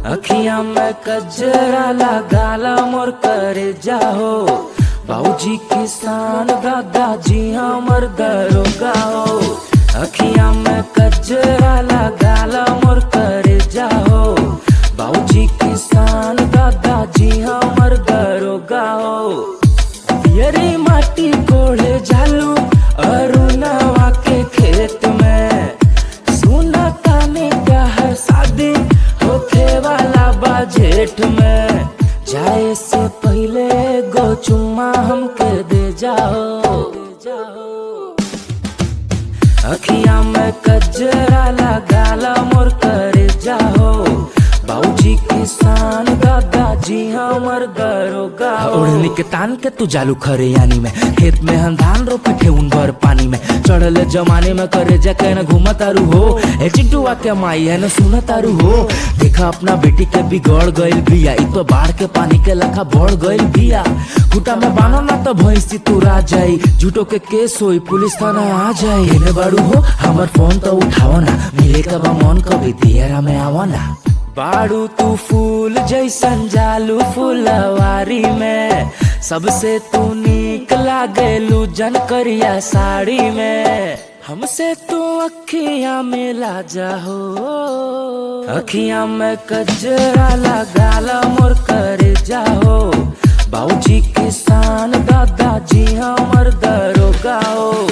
अखियां में कजरा लगाला मोर करे जाहो, बाबूजी किसान दादाजी हमर दरोगा हो। अखियां में कजरा लगाला मोर करे जाहो, बाबूजी किसान दादाजी हमर दरोगा हो। यरी माटी कोड़े झालू अरुणवा के खेत में, सुना ताने का हर शादी होखे वाला बा जेठ में। जाए से पहले गो चुम्मा हमके दे जाओ। अखियां में कजरा लगाला मोर करे जाओ, बाबूजी किसान दादाजी हमर दरोगा हो। ओढ़नी के तान के तू जालू खरे यानी में, खेत में हम धान रोपे थे उन भर पानी में। चढ़ले जमाने में करे जाके न घूमा तारू हो, ए चिंटुआ के माई है न सुना तारू हो। देखा अपना बेटी के बिगड़ गइल बिया, इ तो बाढ़ के पानी के लखा बढ़ गइल बिया। खूटा में बानो ना तो भैंसी तुरा जाई, झूठो के केस होई पुलिस थाना आ जाई। एने बाड़ू हो हमर फोन तो उठाओ ना, मिले का बा मन कभी दियरा में आवो ना। बाड़ू तू फूल जैसन जालू फुलवारी में, सबसे तू नीक लागेलू जनकरिया साड़ी में। हमसे तू अखियां मिला जाहो, अखियां में कजरा लगाला मोर करे जाहो, बाबूजी किसान दादाजी हमर दरोगा हो।